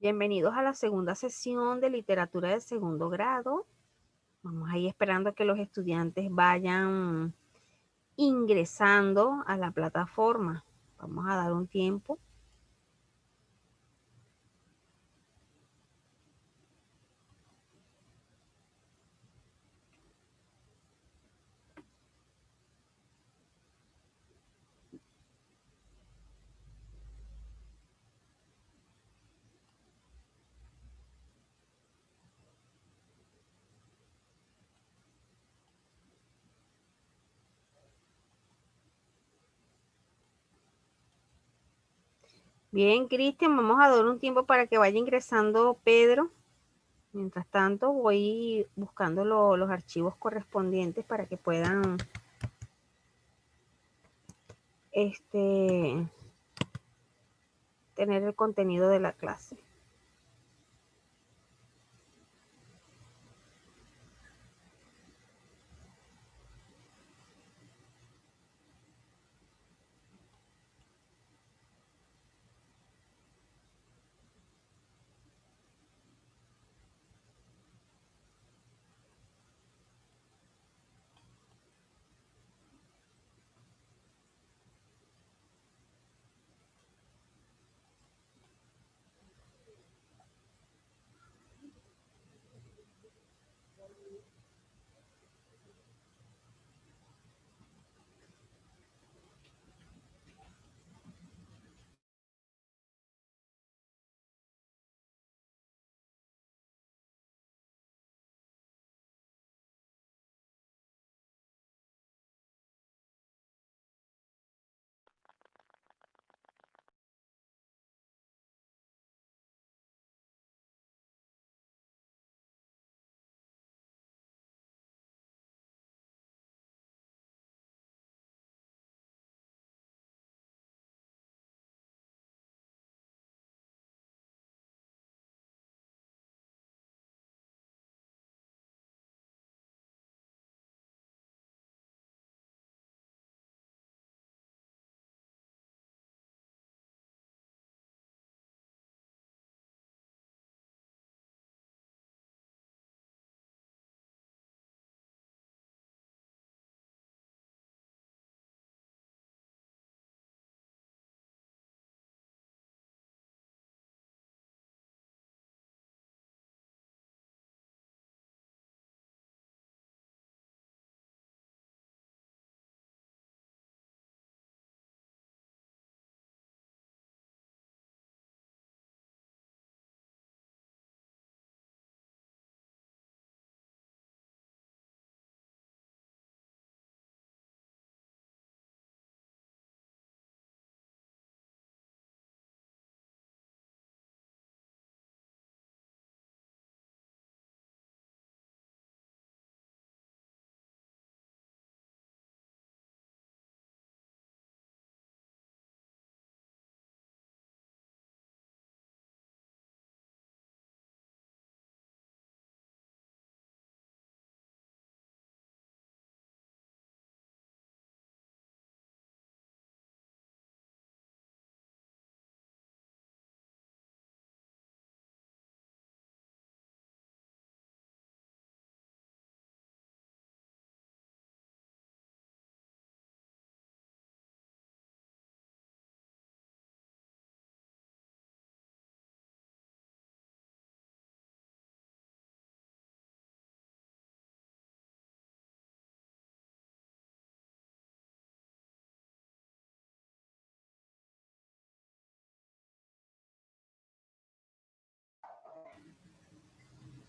Bienvenidos a la segunda sesión de literatura de segundo grado. Vamos ahí esperando que los estudiantes vayan ingresando a la plataforma. Vamos a dar un tiempo. Bien, Cristian, vamos a dar un tiempo para que vaya ingresando Pedro. Mientras tanto, voy buscando los archivos correspondientes para que puedan tener el contenido de la clase.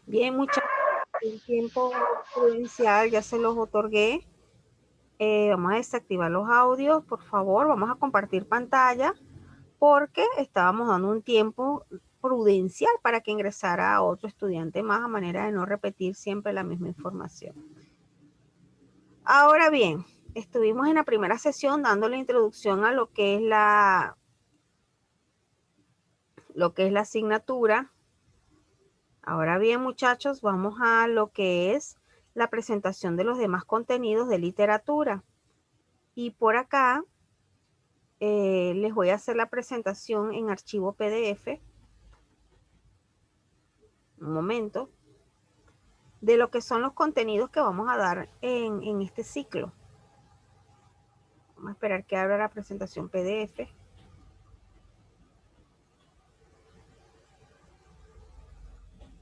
Bien, muchachos, el tiempo prudencial ya se los otorgué. Vamos a desactivar los audios, por favor. Vamos a compartir pantalla porque estábamos dando un tiempo prudencial para que ingresara otro estudiante más a manera de no repetir siempre la misma información. Ahora bien, estuvimos en la primera sesión dando la introducción a lo que es la asignatura. Ahora bien, muchachos, vamos a lo que es la presentación de los demás contenidos de literatura. Y por acá les voy a hacer la presentación en archivo PDF un momento, de lo que son los contenidos que vamos a dar en este ciclo. Vamos a esperar que abra la presentación PDF.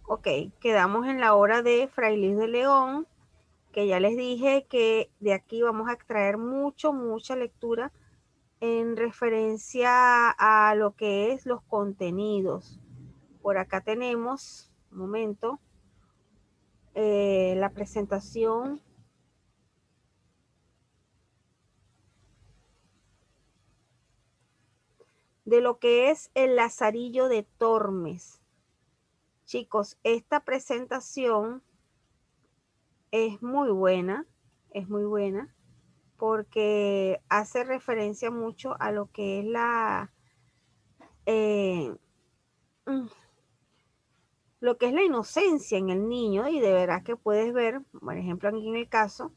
Ok, quedamos en la obra de Fray Luis de León, que ya les dije que de aquí vamos a extraer mucha lectura en referencia a lo que es los contenidos. Por acá tenemos, un momento, la presentación de lo que es el Lazarillo de Tormes. Chicos, esta presentación es muy buena porque hace referencia mucho a lo que es eh, lo que es la inocencia en el niño, y de verdad que puedes ver, por ejemplo, aquí en el caso,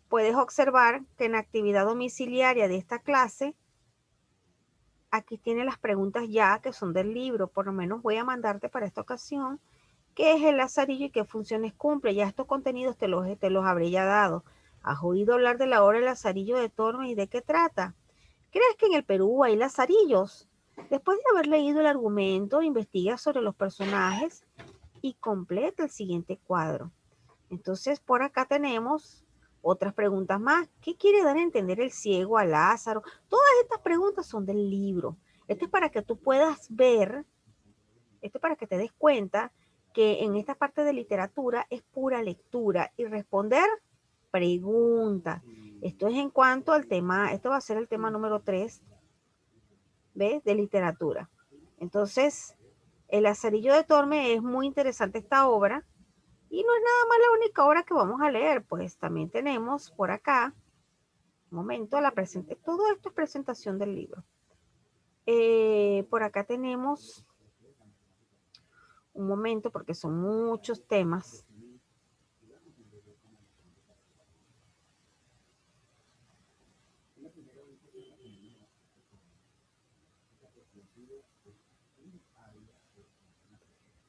puedes observar que en la actividad domiciliaria de esta clase, aquí tiene las preguntas ya que son del libro. Por lo menos voy a mandarte para esta ocasión qué es el lazarillo y qué funciones cumple. Ya estos contenidos te los habré ya dado. ¿Has oído hablar de la obra El Lazarillo de Tormes y de qué trata? ¿Crees que en el Perú hay lazarillos? Después de haber leído el argumento, investiga sobre los personajes y completa el siguiente cuadro. Entonces, por acá tenemos otras preguntas más. ¿Qué quiere dar a entender el ciego a Lázaro? Todas estas preguntas son del libro. Esto es para que tú puedas ver, esto es para que te des cuenta que en esta parte de literatura es pura lectura y responder preguntas. Esto es en cuanto al tema, esto va a ser el tema número 3, ¿ves? De literatura. Entonces, El Lazarillo de Tormes es muy interesante esta obra. Y no es nada más la única obra que vamos a leer, pues también tenemos por acá, un momento, todo esto es presentación del libro. Por acá tenemos, un momento, porque son muchos temas.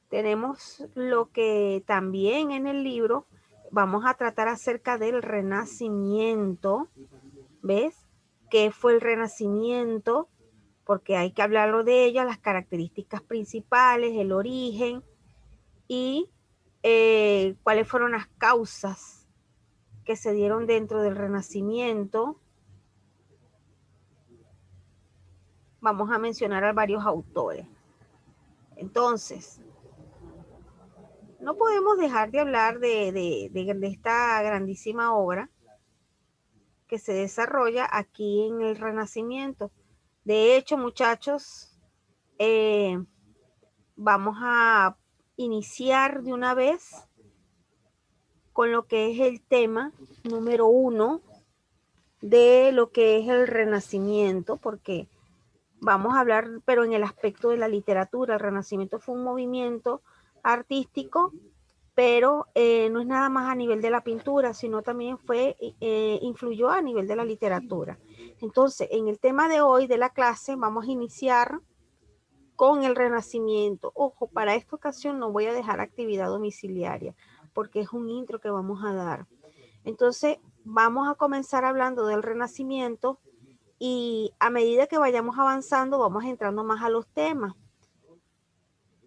Tenemos lo que también en el libro vamos a tratar acerca del Renacimiento, ¿ves? ¿Qué fue el Renacimiento? Porque hay que hablarlo de ella, las características principales, el origen y cuáles fueron las causas que se dieron dentro del Renacimiento. Vamos a mencionar a varios autores. Entonces, no podemos dejar de hablar de esta grandísima obra que se desarrolla aquí en el Renacimiento. De hecho, muchachos, vamos a iniciar de una vez con lo que es el tema número 1 de lo que es el Renacimiento, porque vamos a hablar, pero en el aspecto de la literatura. El Renacimiento fue un movimiento artístico, pero no es nada más a nivel de la pintura, sino también influyó a nivel de la literatura. Entonces, en el tema de hoy de la clase, vamos a iniciar con el Renacimiento. Ojo, para esta ocasión no voy a dejar actividad domiciliaria, porque es un intro que vamos a dar. Entonces, vamos a comenzar hablando del Renacimiento y a medida que vayamos avanzando, vamos entrando más a los temas.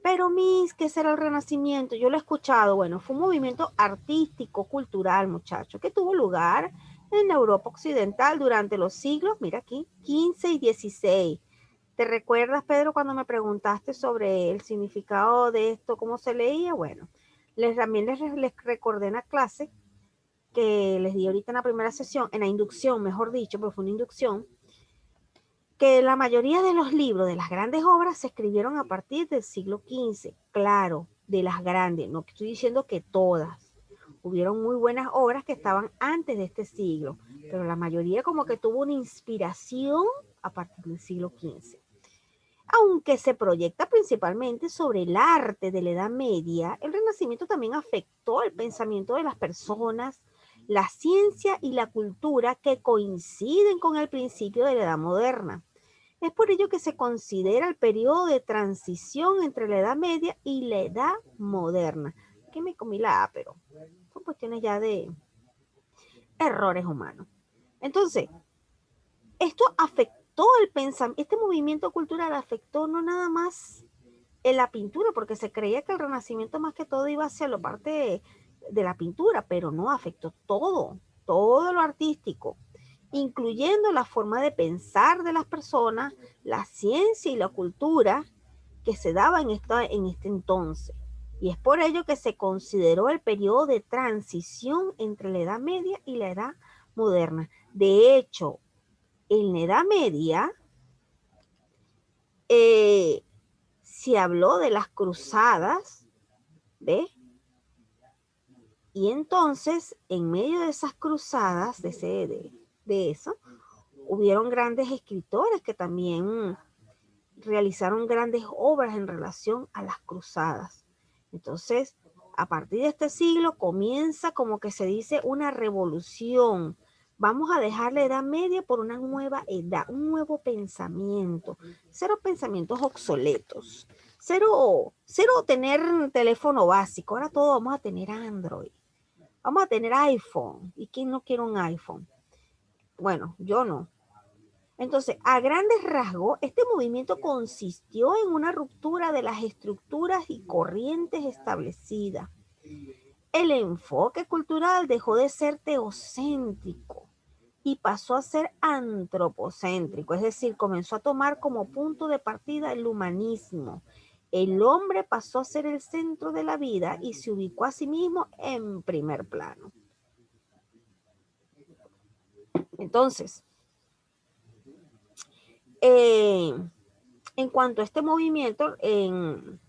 Pero, Miss, ¿qué será el Renacimiento? Yo lo he escuchado. Bueno, fue un movimiento artístico, cultural, muchachos, que tuvo lugar en la Europa Occidental durante los siglos, mira aquí, 15 y 16. ¿Te recuerdas, Pedro, cuando me preguntaste sobre el significado de esto, cómo se leía? Bueno, también les recordé en la clase que les di ahorita en la primera sesión, en la inducción, mejor dicho, porque fue una inducción, que la mayoría de los libros, de las grandes obras, se escribieron a partir del siglo XV. Claro, de las grandes, no estoy diciendo que todas. Hubieron muy buenas obras que estaban antes de este siglo, pero la mayoría como que tuvo una inspiración a partir del siglo XV. Aunque se proyecta principalmente sobre el arte de la Edad Media, el Renacimiento también afectó el pensamiento de las personas, la ciencia y la cultura que coinciden con el principio de la Edad Moderna. Es por ello que se considera el periodo de transición entre la Edad Media y la Edad Moderna. Aquí me comí la A, pero son cuestiones ya de errores humanos. Entonces, esto afectó el pensamiento, este movimiento cultural afectó no nada más en la pintura, porque se creía que el Renacimiento más que todo iba hacia la parte de la pintura, pero no, afectó todo lo artístico, incluyendo la forma de pensar de las personas, la ciencia y la cultura que se daba en este entonces. Y es por ello que se consideró el periodo de transición entre la Edad Media y la Edad Moderna. De hecho, en la Edad Media eh, se habló de las cruzadas, ¿ves? Y entonces, en medio de esas cruzadas, de eso, hubieron grandes escritores que también realizaron grandes obras en relación a las cruzadas. Entonces, a partir de este siglo comienza, como que se dice, una revolución. Vamos a dejar la Edad Media por una nueva edad, un nuevo pensamiento, cero pensamientos obsoletos, cero tener teléfono básico, ahora todo vamos a tener Android, vamos a tener iPhone. ¿Y quién no quiere un iPhone? Bueno, yo no. Entonces, a grandes rasgos, este movimiento consistió en una ruptura de las estructuras y corrientes establecidas. El enfoque cultural dejó de ser teocéntrico y pasó a ser antropocéntrico, es decir, comenzó a tomar como punto de partida el humanismo. El hombre pasó a ser el centro de la vida y se ubicó a sí mismo en primer plano. Entonces, en cuanto a este movimiento, en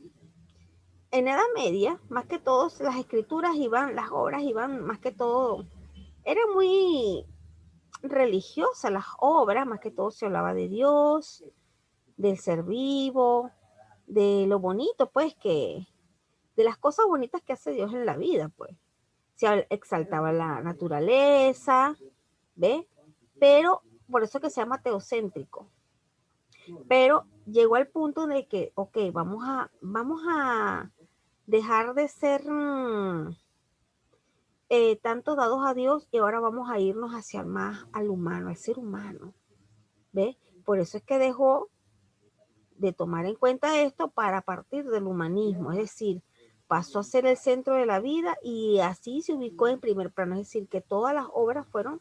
Edad Media, más que todo, las escrituras iban, las obras iban, más que todo, eran muy religiosas las obras, más que todo se hablaba de Dios, del ser vivo, de lo bonito, pues, de las cosas bonitas que hace Dios en la vida, pues. Se exaltaba la naturaleza, ¿ve? Pero, por eso que se llama teocéntrico. Pero llegó al punto de que, ok, vamos a dejar de ser tanto dados a Dios y ahora vamos a irnos hacia más al humano, al ser humano. ¿Ves? Por eso es que dejó de tomar en cuenta esto para partir del humanismo, es decir, pasó a ser el centro de la vida y así se ubicó en primer plano, es decir, que todas las obras fueron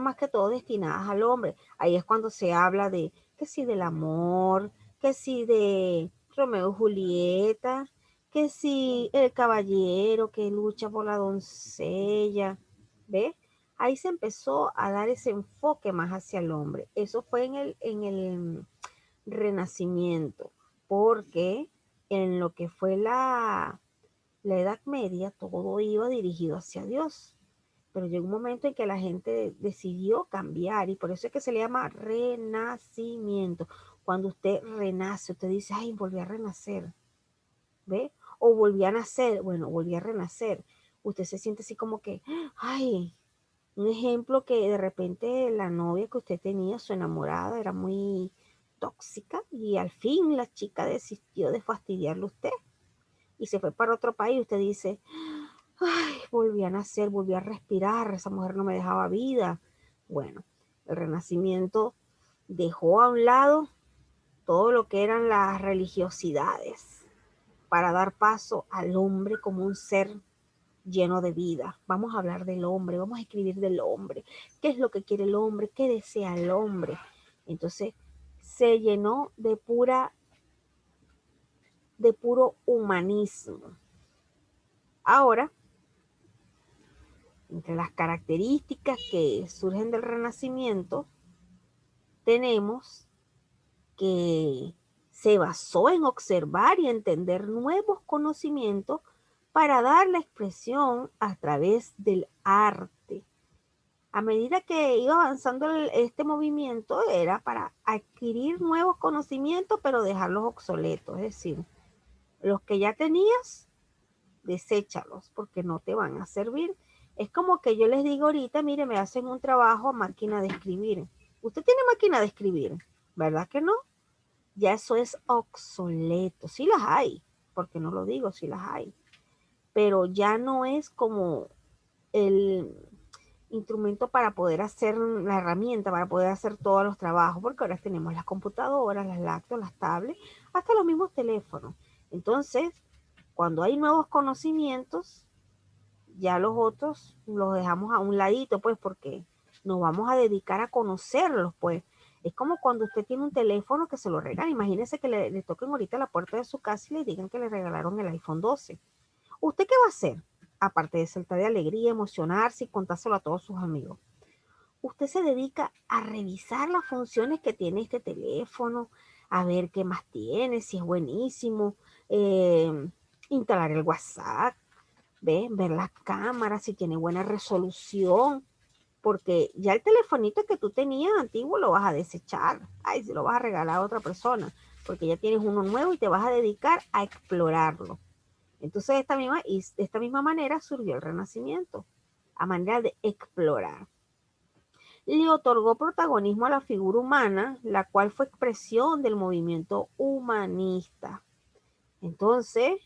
más que todo destinadas al hombre. Ahí es cuando se habla de que sí del amor, que sí de Romeo y Julieta, que sí el caballero que lucha por la doncella, ¿ves? Ahí se empezó a dar ese enfoque más hacia el hombre. Eso fue en el Renacimiento, porque en lo que fue la Edad Media todo iba dirigido hacia Dios. Pero llegó un momento en que la gente decidió cambiar y por eso es que se le llama renacimiento. Cuando usted renace, usted dice, ay, volví a renacer, ¿ve? O volví a nacer, bueno, volví a renacer. Usted se siente así como que, ay, un ejemplo que de repente la novia que usted tenía, su enamorada, era muy tóxica y al fin la chica desistió de fastidiarle a usted y se fue para otro país. Usted dice, ay, volví a nacer, volví a respirar, esa mujer no me dejaba vida. Bueno, el Renacimiento dejó a un lado todo lo que eran las religiosidades para dar paso al hombre como un ser lleno de vida. Vamos a hablar del hombre, vamos a escribir del hombre. ¿Qué es lo que quiere el hombre? ¿Qué desea el hombre? Entonces se llenó de puro humanismo. Ahora, entre las características que surgen del Renacimiento, tenemos que se basó en observar y entender nuevos conocimientos para dar la expresión a través del arte. A medida que iba avanzando este movimiento era para adquirir nuevos conocimientos, pero dejarlos obsoletos. Es decir, los que ya tenías, deséchalos porque no te van a servir. Es como que yo les digo ahorita, mire, me hacen un trabajo a máquina de escribir. ¿Usted tiene máquina de escribir? ¿verdad que no? Ya eso es obsoleto. Sí las hay, porque no lo digo, sí las hay, pero ya no es como el instrumento para poder hacer, la herramienta para poder hacer todos los trabajos, porque ahora tenemos las computadoras, las laptops, las tablets, hasta los mismos teléfonos. Entonces, cuando hay nuevos conocimientos, ya los otros los dejamos a un ladito, pues, porque nos vamos a dedicar a conocerlos, pues. Es como cuando usted tiene un teléfono que se lo regala. Imagínese que le toquen ahorita la puerta de su casa y le digan que le regalaron el iPhone 12. ¿Usted qué va a hacer? Aparte de saltar de alegría, emocionarse y contárselo a todos sus amigos. Usted se dedica a revisar las funciones que tiene este teléfono, a ver qué más tiene, si es buenísimo, eh, instalar el WhatsApp, ver las cámaras, si tiene buena resolución, porque ya el telefonito que tú tenías antiguo lo vas a desechar, ay, se lo vas a regalar a otra persona, porque ya tienes uno nuevo y te vas a dedicar a explorarlo. Entonces, de esta misma manera surgió el Renacimiento, a manera de explorar. Le otorgó protagonismo a la figura humana, la cual fue expresión del movimiento humanista. Entonces,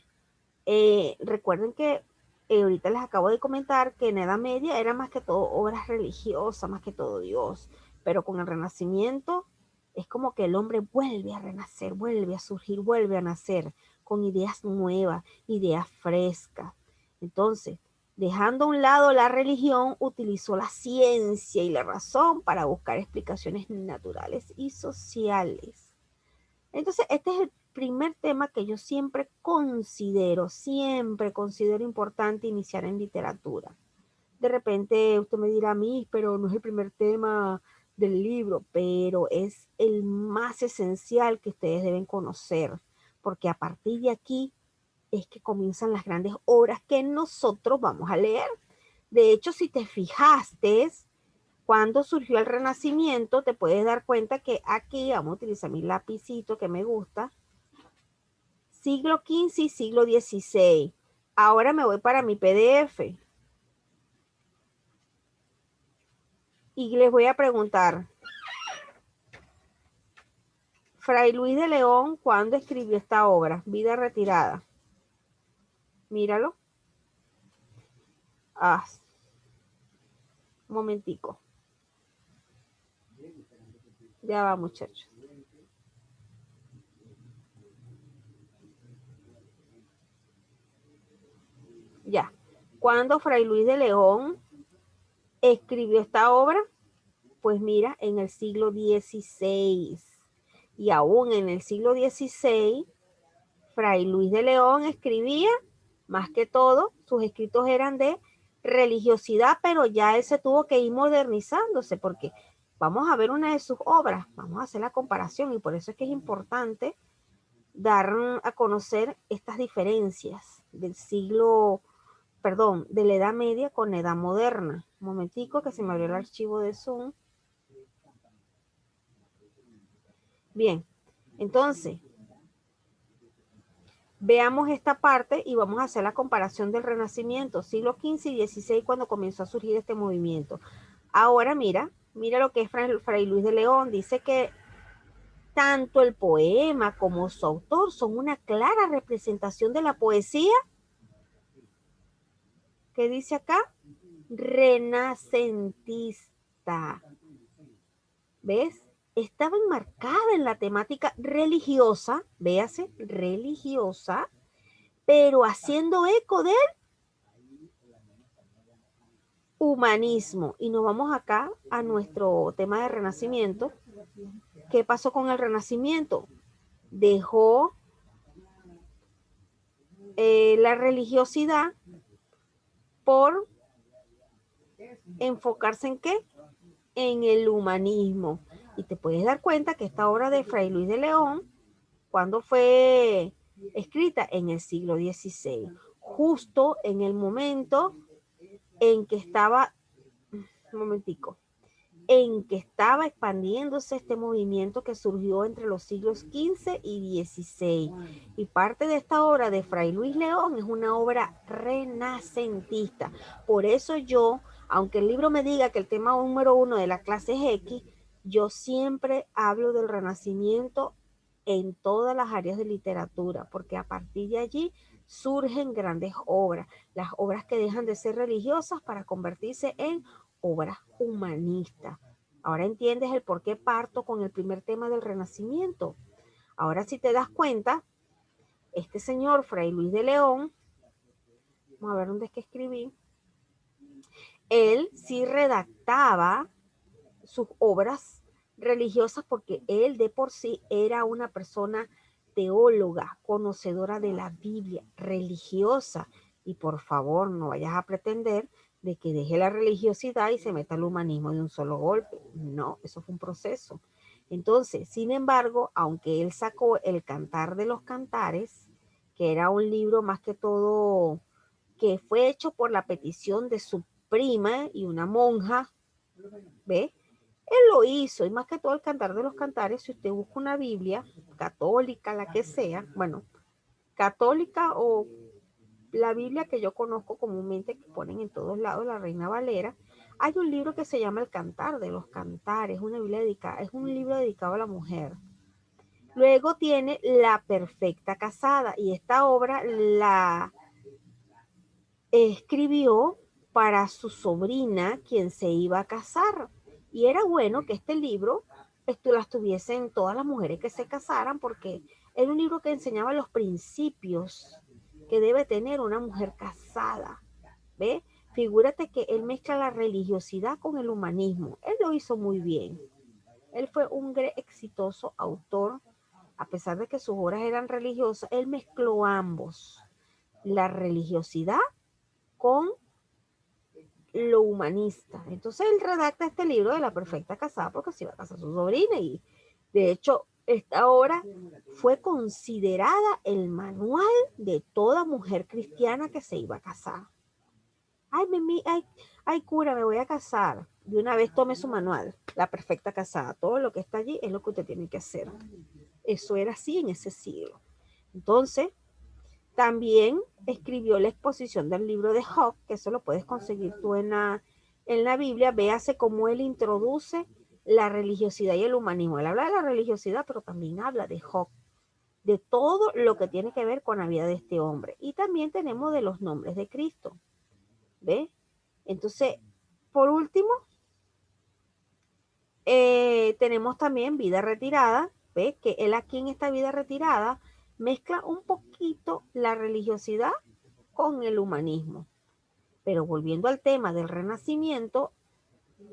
recuerden que ahorita les acabo de comentar que en la Edad Media era más que todo obras religiosas, más que todo Dios, pero con el Renacimiento es como que el hombre vuelve a renacer, vuelve a surgir, vuelve a nacer con ideas nuevas, ideas frescas. Entonces, dejando a un lado la religión, utilizó la ciencia y la razón para buscar explicaciones naturales y sociales. Entonces, este es el primer tema que yo siempre considero importante iniciar en literatura. De repente usted me dirá a mí, pero no es el primer tema del libro, pero es el más esencial que ustedes deben conocer, porque a partir de aquí es que comienzan las grandes obras que nosotros vamos a leer. De hecho, si te fijaste, cuando surgió el Renacimiento, te puedes dar cuenta que aquí, vamos a utilizar mi lapicito que me gusta, siglo XV y siglo XVI. Ahora me voy para mi PDF y les voy a preguntar, Fray Luis de León, ¿cuándo escribió esta obra? Vida retirada. Míralo. Ah, un momentico. Ya va, muchachos. Ya. ¿Cuándo Fray Luis de León escribió esta obra? Pues mira, en el siglo XVI. Y aún en el siglo XVI, Fray Luis de León escribía, más que todo, sus escritos eran de religiosidad, pero ya él se tuvo que ir modernizándose, porque vamos a ver una de sus obras, vamos a hacer la comparación, y por eso es que es importante dar a conocer estas diferencias del siglo, perdón, de la Edad Media con la Edad Moderna. Un momentico que se me abrió el archivo de Zoom. Bien, entonces, veamos esta parte y vamos a hacer la comparación del Renacimiento, siglo XV y XVI, cuando comenzó a surgir este movimiento. Ahora mira lo que es Fray Luis de León. Dice que tanto el poema como su autor son una clara representación de la poesía. ¿Qué dice acá? Renacentista. ¿Ves? Estaba enmarcada en la temática religiosa, véase, religiosa, pero haciendo eco del humanismo. Y nos vamos acá a nuestro tema de Renacimiento. ¿Qué pasó con el Renacimiento? Dejó la religiosidad por enfocarse en qué? En el humanismo. Y te puedes dar cuenta que esta obra de Fray Luis de León, cuando fue escrita en el siglo XVI, justo en el momento en que estaba, un momentico, en que estaba expandiéndose este movimiento que surgió entre los siglos XV y XVI. Y parte de esta obra de Fray Luis León es una obra renacentista. Por eso yo, aunque el libro me diga que el tema número 1 de la clase es X, Yo siempre hablo del Renacimiento en todas las áreas de literatura, porque a partir de allí surgen grandes obras, las obras que dejan de ser religiosas para convertirse en obras humanistas. Ahora entiendes el por qué parto con el primer tema del Renacimiento. Ahora si te das cuenta, este señor Fray Luis de León, vamos a ver dónde es que escribí, él sí redactaba sus obras religiosas porque él de por sí era una persona teóloga, conocedora de la Biblia, religiosa. Y por favor, no vayas a pretender de que deje la religiosidad y se meta al humanismo de un solo golpe. No, eso fue un proceso. Entonces, sin embargo, aunque él sacó el Cantar de los Cantares, que era un libro más que todo que fue hecho por la petición de su prima y una monja, ¿ve? Él lo hizo, y más que todo el Cantar de los Cantares, si usted busca una Biblia católica, la que sea, bueno, católica o la Biblia que yo conozco comúnmente, que ponen en todos lados, la Reina Valera, hay un libro que se llama El Cantar de los Cantares, una Biblia dedicada, es un libro dedicado a la mujer. Luego tiene La Perfecta Casada, y esta obra la escribió para su sobrina, quien se iba a casar. Y era bueno que este libro las tuviesen todas las mujeres que se casaran, porque era un libro que enseñaba los principios que debe tener una mujer casada. ¿Ve? Figúrate que él mezcla la religiosidad con el humanismo. Él lo hizo muy bien. Él fue un exitoso autor, a pesar de que sus obras eran religiosas, él mezcló ambos, la religiosidad con lo humanista. Entonces él redacta este libro de La Perfecta Casada porque se iba a casar su sobrina, y de hecho esta obra fue considerada el manual de toda mujer cristiana que se iba a casar. Ay, cura, me voy a casar. De una vez tome su manual, La Perfecta Casada. Todo lo que está allí es lo que usted tiene que hacer. Eso era así en ese siglo. Entonces, también escribió la exposición del libro de Job, que eso lo puedes conseguir tú en la Biblia. Véase cómo él introduce la religiosidad y el humanismo. Él habla de la religiosidad, pero también habla de Job, de todo lo que tiene que ver con la vida de este hombre. Y también tenemos de los nombres de Cristo. ¿Ve? Entonces, por último, tenemos también Vida Retirada. ¿Ve? Que él aquí en esta Vida Retirada mezcla un poquito la religiosidad con el humanismo. Pero volviendo al tema del Renacimiento,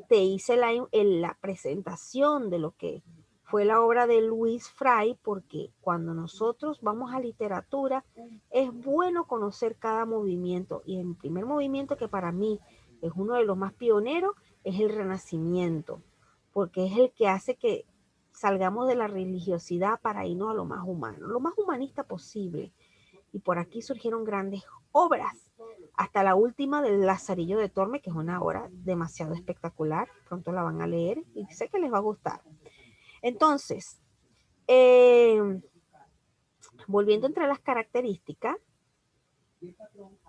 te hice la presentación de lo que fue la obra de Luis Fray, porque cuando nosotros vamos a literatura es bueno conocer cada movimiento. Y el primer movimiento, que para mí es uno de los más pioneros, es el Renacimiento, porque es el que hace que salgamos de la religiosidad para irnos a lo más humano, lo más humanista posible. Y por aquí surgieron grandes obras, hasta la última del Lazarillo de Tormes, que es una obra demasiado espectacular. Pronto la van a leer y sé que les va a gustar. Entonces, volviendo entre las características,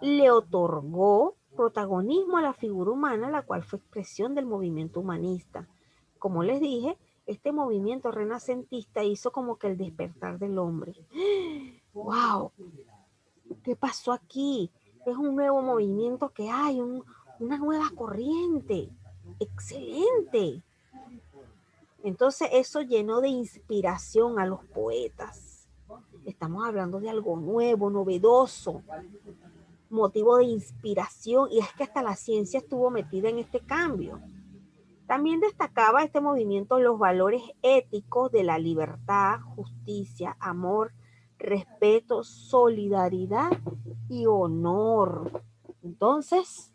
le otorgó protagonismo a la figura humana, la cual fue expresión del movimiento humanista. Como les dije, este movimiento renacentista hizo como que el despertar del hombre. ¡Wow! ¿Qué pasó aquí? Es un nuevo movimiento que hay, una nueva corriente. Excelente. Entonces eso llenó de inspiración a los poetas. Estamos hablando de algo nuevo, novedoso, motivo de inspiración, y es que hasta la ciencia estuvo metida en este cambio. También destacaba este movimiento los valores éticos de la libertad, justicia, amor, respeto, solidaridad y honor. Entonces,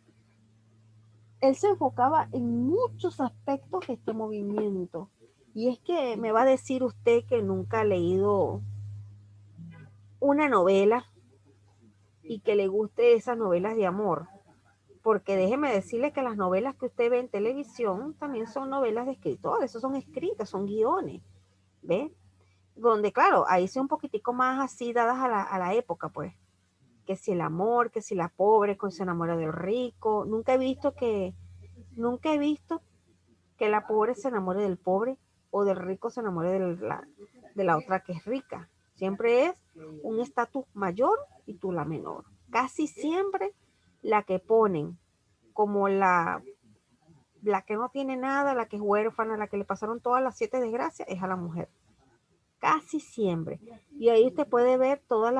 él se enfocaba en muchos aspectos de este movimiento. Y es que me va a decir usted que nunca ha leído una novela y que le guste esas novelas de amor. Porque déjeme decirle que las novelas que usted ve en televisión también son novelas de escritores, eso son escritas, son guiones, ¿ve? Donde, claro, ahí son un poquitico más así dadas a la época, pues. Que si el amor, que si la pobre, que se enamora del rico. Nunca he visto que la pobre se enamore del pobre o del rico se enamore de la otra que es rica. Siempre es un estatus mayor y tú la menor. Casi siempre la que ponen como la que no tiene nada, la que es huérfana, la que le pasaron todas las 7 desgracias, es a la mujer. Casi siempre. Y ahí usted puede ver todas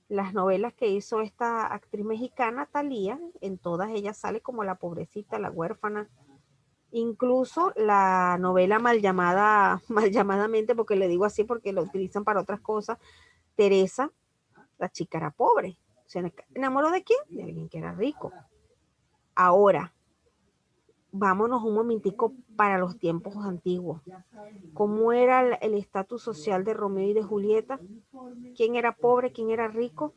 las novelas que hizo esta actriz mexicana, Thalía. En todas ellas sale como la pobrecita, la huérfana. Incluso la novela mal llamada, mal llamadamente, porque le digo así porque lo utilizan para otras cosas, Teresa, la chica era pobre. ¿Se enamoró de quién? De alguien que era rico. Ahora, vámonos un momentico para los tiempos antiguos. ¿Cómo era el estatus social de Romeo y de Julieta? ¿Quién era pobre? ¿Quién era rico?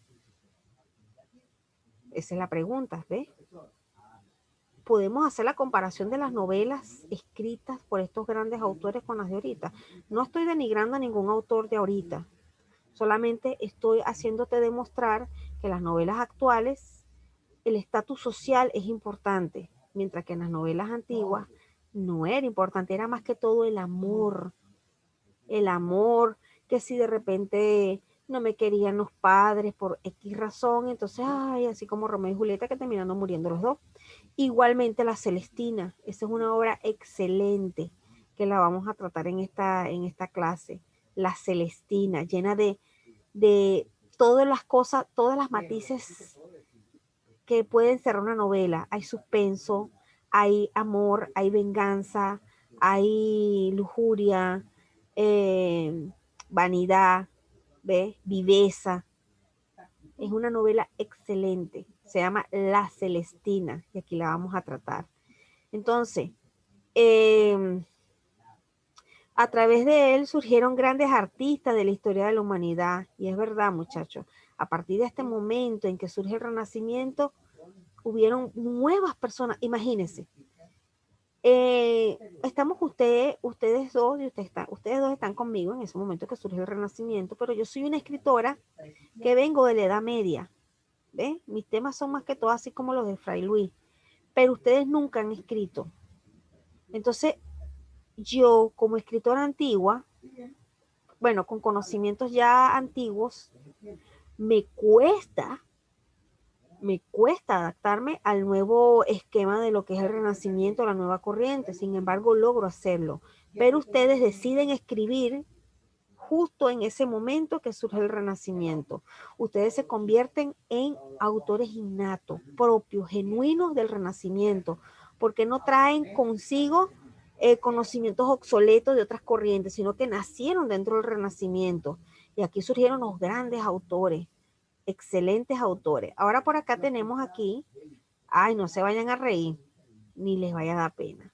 Esa es la pregunta, ¿ves? Podemos hacer la comparación de las novelas escritas por estos grandes autores con las de ahorita. No estoy denigrando a ningún autor de ahorita, solamente estoy haciéndote demostrar que las novelas actuales, el estatus social es importante, mientras que en las novelas antiguas no era importante, era más que todo el amor, que si de repente no me querían los padres por X razón, entonces, ay, así como Romeo y Julieta que terminaron muriendo los dos. Igualmente La Celestina, esa es una obra excelente que la vamos a tratar en esta clase. La Celestina, llena de todas las cosas, todas las matices que pueden ser una novela. Hay suspenso, hay amor, hay venganza, hay lujuria, eh, vanidad, ¿ves? Viveza. Es una novela excelente. Se llama La Celestina y aquí la vamos a tratar. Entonces, eh, a través de él surgieron grandes artistas de la historia de la humanidad. Y es verdad, muchachos, a partir de este momento en que surge el Renacimiento, hubieron nuevas personas. Imagínense, estamos ustedes dos, y ustedes dos están conmigo en ese momento que surge el Renacimiento, pero yo soy una escritora que vengo de la Edad Media. ¿Ves? Mis temas son más que todo así como los de Fray Luis, pero ustedes nunca han escrito. Entonces, yo como escritora antigua, bueno, con conocimientos ya antiguos, me cuesta, me cuesta adaptarme al nuevo esquema de lo que es el Renacimiento, la nueva corriente. Sin embargo, logro hacerlo. Pero ustedes deciden escribir justo en ese momento que surge el Renacimiento. Ustedes se convierten en autores innatos, propios, genuinos del Renacimiento, porque no traen consigo conocimientos obsoletos de otras corrientes, sino que nacieron dentro del Renacimiento. Y aquí surgieron los grandes autores, excelentes autores. Ahora por acá tenemos aquí, ay, no se vayan a reír, ni les vaya a dar pena,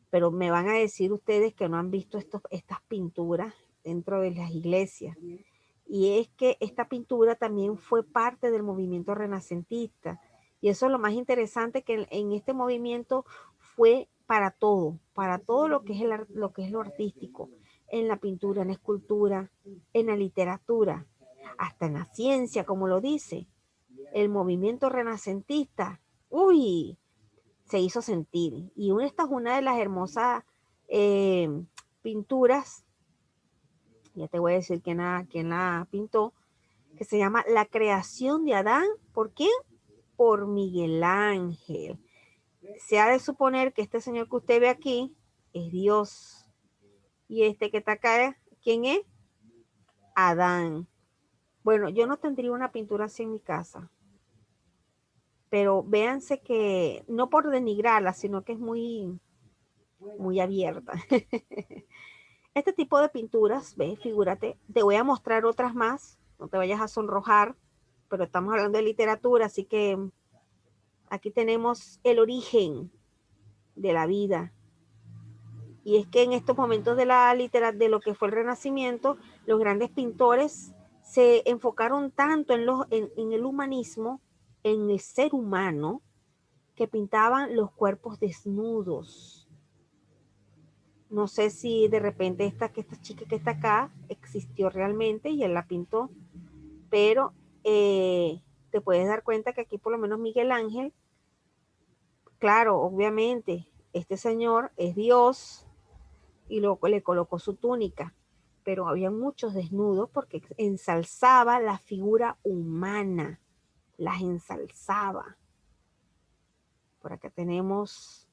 pero me van a decir ustedes que no han visto estas pinturas dentro de las iglesias. Y es que esta pintura también fue parte del movimiento renacentista. Y eso es lo más interesante, que en este movimiento fue para todo lo que es, lo que es lo artístico, en la pintura, en la escultura, en la literatura, hasta en la ciencia, como lo dice. El movimiento renacentista, uy, se hizo sentir. Y esta es una de las hermosas eh, pinturas, ya te voy a decir quién la pintó, que se llama La creación de Adán. ¿Por quién? Por Miguel Ángel. Se ha de suponer que este señor que usted ve aquí es Dios. Y este que está acá, ¿quién es? Adán. Bueno, yo no tendría una pintura así en mi casa, pero véanse que, no por denigrarla, sino que es muy abierta. Este tipo de pinturas, ¿ves? Figúrate, te voy a mostrar otras más, no te vayas a sonrojar, pero estamos hablando de literatura, así que aquí tenemos el origen de la vida. Y es que en estos momentos de de lo que fue el Renacimiento, los grandes pintores se enfocaron tanto en el humanismo, en el ser humano, que pintaban los cuerpos desnudos. No sé si de repente esta chica que está acá existió realmente y él la pintó, pero te puedes dar cuenta que aquí por lo menos Miguel Ángel, claro, obviamente, este señor es Dios y le colocó su túnica, pero había muchos desnudos porque ensalzaba la figura humana, las ensalzaba. Por acá tenemos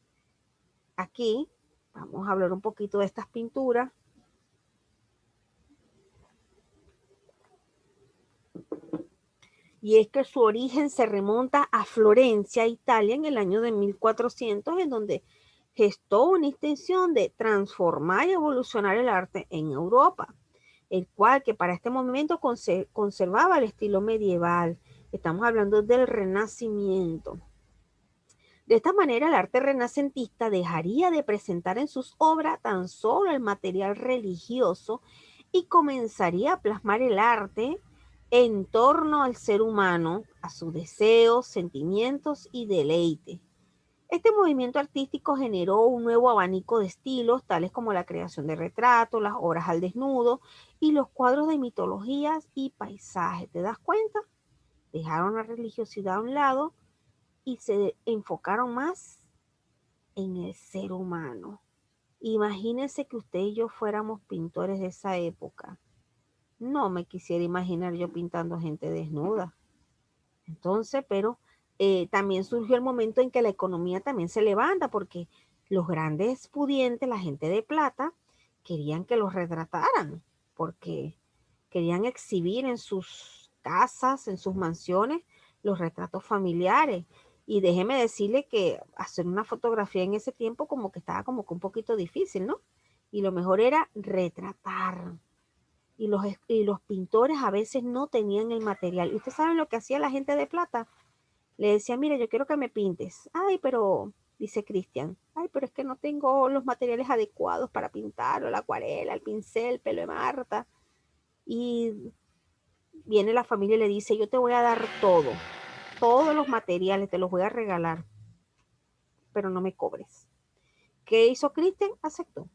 aquí, vamos a hablar un poquito de estas pinturas. Y es que su origen se remonta a Florencia, Italia, en el año de 1400, en donde gestó una intención de transformar y evolucionar el arte en Europa, el cual que para este momento conservaba el estilo medieval. Estamos hablando del Renacimiento. De esta manera, el arte renacentista dejaría de presentar en sus obras tan solo el material religioso y comenzaría a plasmar el arte en torno al ser humano, a sus deseos, sentimientos y deleite. Este movimiento artístico generó un nuevo abanico de estilos, tales como la creación de retratos, las obras al desnudo y los cuadros de mitologías y paisajes. ¿Te das cuenta? Dejaron la religiosidad a un lado y se enfocaron más en el ser humano. Imagínense que usted y yo fuéramos pintores de esa época. No me quisiera imaginar yo pintando gente desnuda. Entonces, pero también surgió el momento en que la economía también se levanta porque los grandes pudientes, la gente de plata, querían que los retrataran porque querían exhibir en sus casas, en sus mansiones, los retratos familiares. Y déjeme decirle que hacer una fotografía en ese tiempo como que estaba como que un poquito difícil, ¿no? Y lo mejor era retratar. Y los pintores a veces no tenían el material. ¿Y ustedes saben lo que hacía la gente de plata? Le decía, mira, yo quiero que me pintes. Ay, pero, dice Cristian, ay, pero es que no tengo los materiales adecuados para pintar, o la acuarela, el pincel, pelo de Marta. Y viene la familia y le dice, yo te voy a dar todo, todos los materiales, te los voy a regalar, pero no me cobres. ¿Qué hizo Cristian? Aceptó.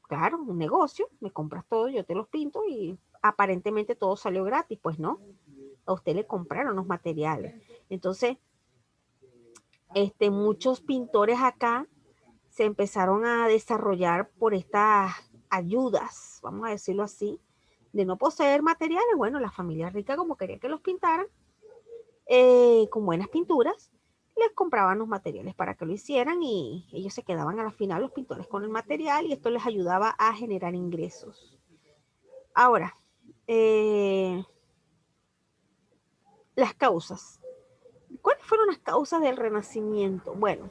Claro, un negocio, me compras todo, yo te los pinto y aparentemente todo salió gratis. Pues no, a usted le compraron los materiales. Entonces, muchos pintores acá se empezaron a desarrollar por estas ayudas, vamos a decirlo así, de no poseer materiales. Bueno, la familia rica como quería que los pintaran, con buenas pinturas, les compraban los materiales para que lo hicieran y ellos se quedaban a la final los pintores con el material y esto les ayudaba a generar ingresos. Ahora, las causas. ¿Cuáles fueron las causas del Renacimiento? Bueno,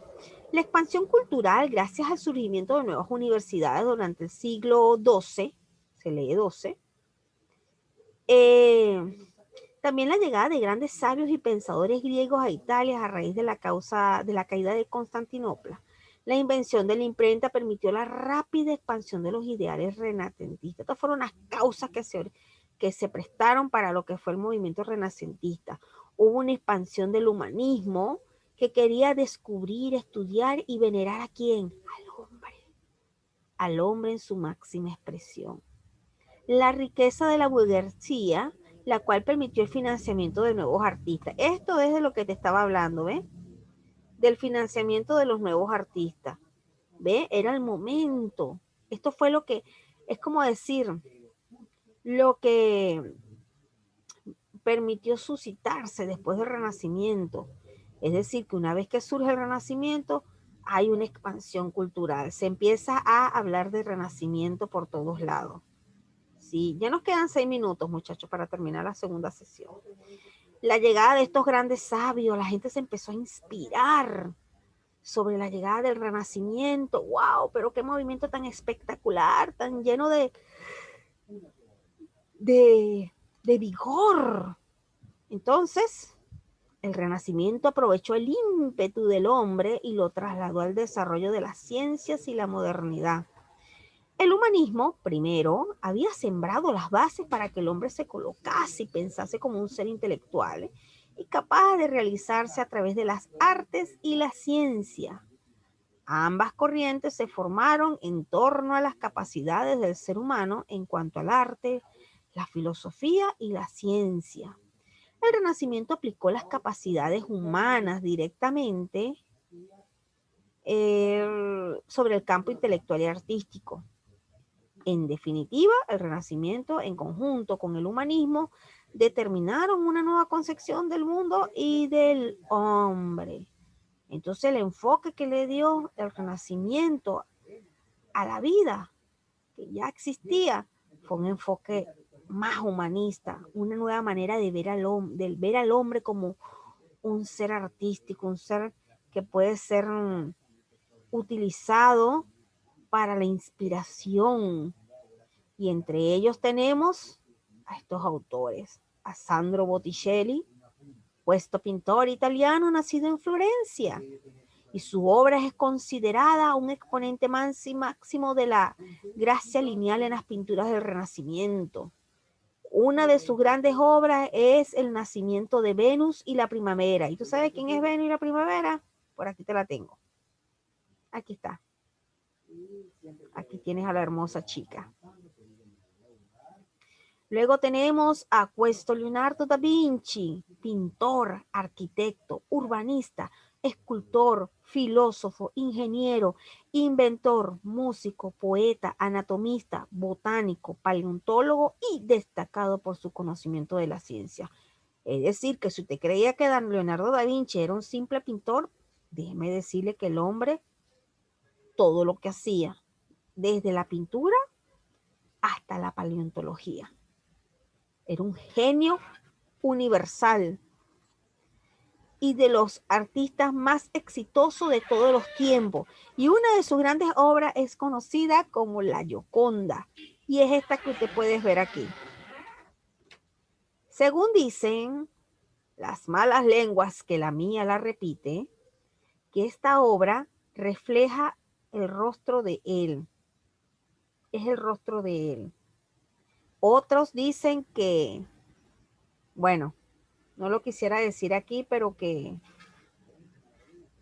la expansión cultural gracias al surgimiento de nuevas universidades durante el siglo XII, se lee XII, también la llegada de grandes sabios y pensadores griegos a Italia a raíz de la caída de Constantinopla. La invención de la imprenta permitió la rápida expansión de los ideales renacentistas. Estas fueron las causas que se prestaron para lo que fue el movimiento renacentista. Hubo una expansión del humanismo que quería descubrir, estudiar y venerar a quién, al hombre en su máxima expresión. La riqueza de la burguesía, la cual permitió el financiamiento de nuevos artistas. Esto es de lo que te estaba hablando, ¿ves? Del financiamiento de los nuevos artistas. ¿Ve? Era el momento. Esto fue lo que, es como decir, lo que permitió suscitarse después del Renacimiento. Es decir, que una vez que surge el Renacimiento, hay una expansión cultural. Se empieza a hablar de Renacimiento por todos lados. Sí, ya nos quedan 6 minutos, muchachos, para terminar la segunda sesión. La llegada de estos grandes sabios, la gente se empezó a inspirar sobre la llegada del Renacimiento. ¡Wow! Pero qué movimiento tan espectacular, tan lleno de, de vigor. Entonces, el Renacimiento aprovechó el ímpetu del hombre y lo trasladó al desarrollo de las ciencias y la modernidad. El humanismo, primero, había sembrado las bases para que el hombre se colocase y pensase como un ser intelectual y capaz de realizarse a través de las artes y la ciencia. Ambas corrientes se formaron en torno a las capacidades del ser humano en cuanto al arte, la filosofía y la ciencia. El Renacimiento aplicó las capacidades humanas directamente sobre el campo intelectual y artístico. En definitiva, el Renacimiento, en conjunto con el humanismo, determinaron una nueva concepción del mundo y del hombre. Entonces, el enfoque que le dio el Renacimiento a la vida, que ya existía, fue un enfoque más humanista, una nueva manera de ver al hombre como un ser artístico, un ser que puede ser utilizado para la inspiración. Y entre ellos tenemos a estos autores, a Sandro Botticelli, puesto pintor italiano nacido en Florencia, y su obra es considerada un exponente máximo de la gracia lineal en las pinturas del Renacimiento. Una de sus grandes obras es El nacimiento de Venus y la primavera. ¿Y tú sabes quién es Venus y la primavera? Por aquí te la tengo. Aquí está. Aquí tienes a la hermosa chica. Luego tenemos a Questo Leonardo da Vinci, pintor, arquitecto, urbanista, escultor, filósofo, ingeniero, inventor, músico, poeta, anatomista, botánico, paleontólogo y destacado por su conocimiento de la ciencia. Es decir, que si usted creía que Leonardo da Vinci era un simple pintor, déjeme decirle que el hombre, todo lo que hacía, desde la pintura hasta la paleontología. Era un genio universal y de los artistas más exitosos de todos los tiempos. Y una de sus grandes obras es conocida como La Gioconda. Y es esta que usted puede ver aquí. Según dicen las malas lenguas, que la mía la repite, que esta obra refleja el rostro de él. Es el rostro de él. Otros dicen que, bueno, no lo quisiera decir aquí, pero que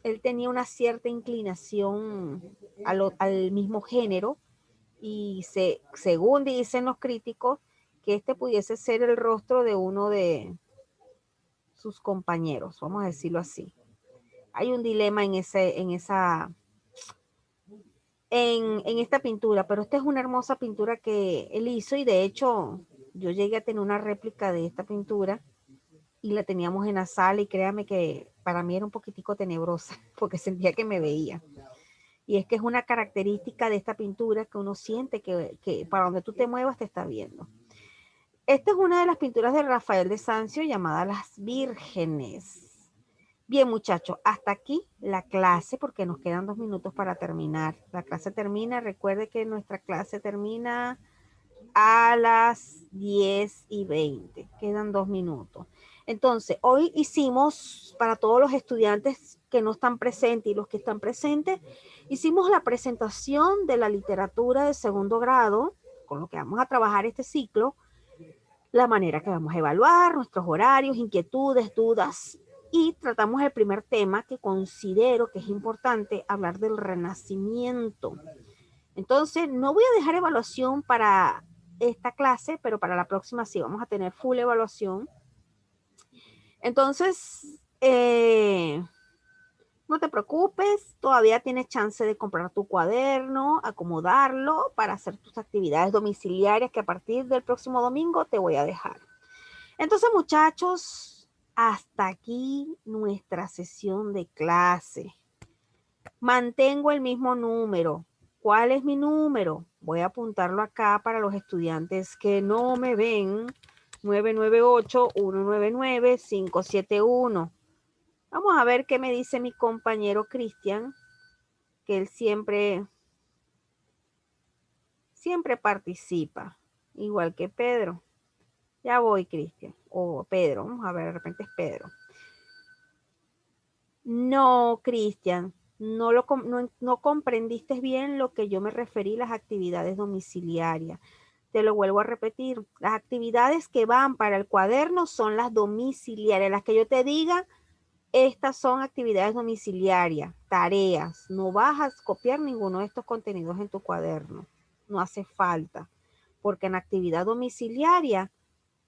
él tenía una cierta inclinación al mismo género y según dicen los críticos, que este pudiese ser el rostro de uno de sus compañeros, vamos a decirlo así. Hay un dilema en esta pintura, pero esta es una hermosa pintura que él hizo y de hecho yo llegué a tener una réplica de esta pintura y la teníamos en la sala y créame que para mí era un poquitico tenebrosa porque sentía que me veía. Y es que es una característica de esta pintura que uno siente que para donde tú te muevas te está viendo. Esta es una de las pinturas de Rafael de Sanzio llamada Las Vírgenes. Bien, muchachos, hasta aquí la clase porque nos quedan 2 minutos para terminar. La clase termina, recuerde que nuestra clase termina a las 10:20. Quedan 2 minutos. Entonces, hoy hicimos para todos los estudiantes que no están presentes y los que están presentes, hicimos la presentación de la literatura de segundo grado, con lo que vamos a trabajar este ciclo, la manera que vamos a evaluar, nuestros horarios, inquietudes, dudas, y tratamos el primer tema que considero que es importante, hablar del Renacimiento. Entonces, no voy a dejar evaluación para esta clase, pero para la próxima sí vamos a tener full evaluación. Entonces, no te preocupes, todavía tienes chance de comprar tu cuaderno, acomodarlo para hacer tus actividades domiciliarias que a partir del próximo domingo te voy a dejar. Entonces, muchachos, hasta aquí nuestra sesión de clase. Mantengo el mismo número. ¿Cuál es mi número? Voy a apuntarlo acá para los estudiantes que no me ven. 998-199-571. Vamos a ver qué me dice mi compañero Cristian, que él siempre participa, igual que Pedro. Ya voy, Cristian. O Pedro, vamos a ver, de repente es Pedro. No, Cristian, no comprendiste bien lo que yo me referí, las actividades domiciliarias. Te lo vuelvo a repetir, las actividades que van para el cuaderno son las domiciliarias, las que yo te diga, estas son actividades domiciliarias, tareas. No vas a copiar ninguno de estos contenidos en tu cuaderno, no hace falta, porque en actividad domiciliaria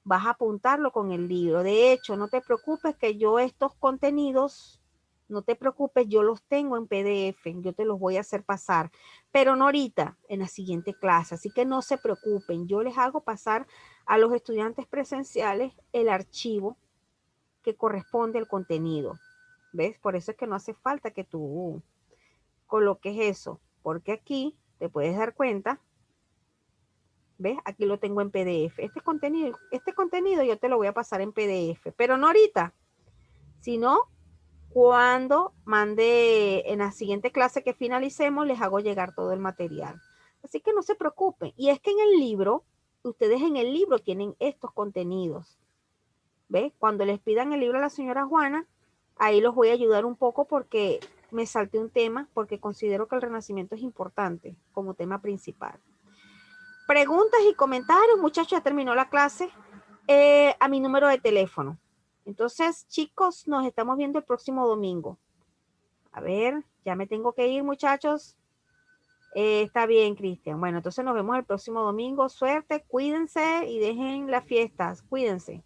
vas a apuntarlo con el libro. De hecho, no te preocupes que yo estos contenidos No te preocupes, yo los tengo en PDF, yo te los voy a hacer pasar, pero no ahorita, en la siguiente clase. Así que no se preocupen, yo les hago pasar a los estudiantes presenciales el archivo que corresponde al contenido. ¿Ves? Por eso es que no hace falta que tú coloques eso, porque aquí te puedes dar cuenta, ¿ves? Aquí lo tengo en PDF. Este contenido yo te lo voy a pasar en PDF, pero no ahorita, sino cuando mande en la siguiente clase que finalicemos, les hago llegar todo el material. Así que no se preocupen. Y es que en el libro, ustedes en el libro tienen estos contenidos. ¿Ves? Cuando les pidan el libro a la señora Juana, ahí los voy a ayudar un poco porque me salté un tema, porque considero que el Renacimiento es importante como tema principal. Preguntas y comentarios, muchachos, ya terminó la clase. A mi número de teléfono. Entonces, chicos, nos estamos viendo el próximo domingo. A ver, ya me tengo que ir, muchachos. Está bien, Cristian. Bueno, entonces nos vemos el próximo domingo. Suerte, cuídense y dejen las fiestas. Cuídense.